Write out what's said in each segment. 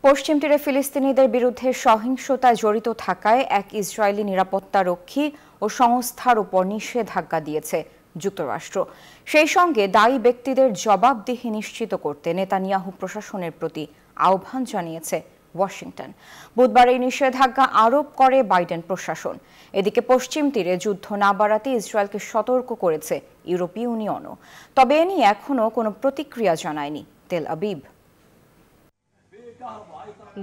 পশ্চিম তীরে ফিলিস্তিনিদের বিরুদ্ধে সহিংসতায় জড়িত থাকায় এক ইসরায়েলি নিরাপত্তারক্ষী ও সংস্থার উপর নিষেধাজ্ঞা দিয়েছে যুক্তরাষ্ট্র। সেই সঙ্গে দায়ী ব্যক্তিদের জবাবদিহি নিশ্চিত করতে নেতানিয়াহু প্রশাসনের প্রতি আহ্বান জানিয়েছে ওয়াশিংটন। বুধবার এই নিষেধাজ্ঞা আরোপ করে বাইডেন প্রশাসন। এদিকে পশ্চিম তীরে যুদ্ধ না বাড়াতে ইসরায়েলকে সতর্ক করেছে ইউরোপীয় ইউনিয়নও। তবে এ নিয়ে এখনও কোনো প্রতিক্রিয়া জানায়নি তেল আবিব।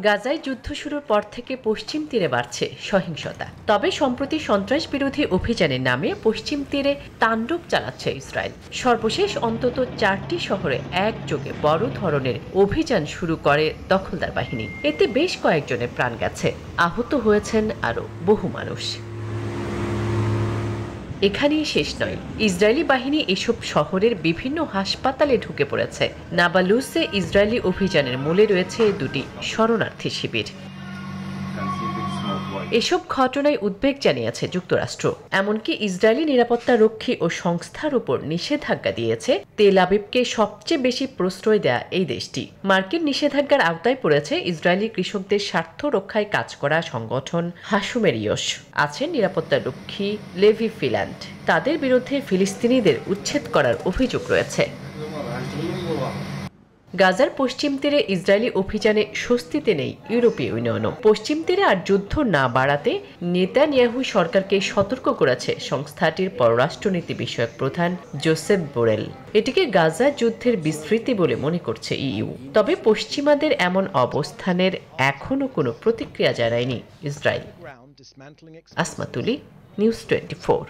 গাজায় যুদ্ধ শুরুর পর থেকে পশ্চিম তীরে বাড়ছে সহিংসতা। তবে সম্প্রতি সন্ত্রাস বিরোধী অভিযানের নামে পশ্চিম তীরে তাণ্ডব চালাচ্ছে ইসরায়েল। সর্বশেষ অন্তত 4টি শহরে একযোগে বড় ধরনের অভিযান শুরু করে দখলদার বাহিনী। এতে বেশ কয়েকজনের প্রাণ গেছে, আহত হয়েছেন আরও বহু মানুষ। এখানেই শেষ নয়, ইসরায়েলি বাহিনী এসব শহরের বিভিন্ন হাসপাতালে ঢুকে পড়েছে। নাবালুসে ইসরায়েলি অভিযানের মূলে রয়েছে দুটি শরণার্থী শিবির। এসব ঘটনায় উদ্বেগ জানিয়েছে যুক্তরাষ্ট্র। এমনকি ইসরায়েলি নিরাপত্তা রক্ষী ও সংস্থার উপর নিষেধাজ্ঞা দিয়েছে তেল আবিবকে সবচেয়ে বেশি প্রশ্রয় দেয়া এই দেশটি। মার্কিন নিষেধাজ্ঞার আওতায় পড়েছে ইসরায়েলি কৃষকদের স্বার্থ রক্ষায় কাজ করা সংগঠন হাশুমেরিয়স। আছেন নিরাপত্তা রক্ষী লেভি ফিল্যান্ড। তাদের বিরুদ্ধে ফিলিস্তিনিদের উচ্ছেদ করার অভিযোগ রয়েছে। গাজার পশ্চিম তীরে ইসরায়েলি অভিযানে স্বস্তিতে নেই ইউরোপীয় ইউনিয়নও। পশ্চিম তীরে আর যুদ্ধ না বাড়াতে নেতানিয়াহু সরকারকে সতর্ক করেছে সংস্থাটির পররাষ্ট্রনীতি বিষয়ক প্রধান জোসেফ বোরেল। এটিকে গাজা যুদ্ধের বিস্তৃতি বলে মনে করছে ইইউ। তবে পশ্চিমাদের এমন অবস্থানের এখনও কোনো প্রতিক্রিয়া জানায়নি ইসরায়েল। আসমা তুলি, নিউজ 24।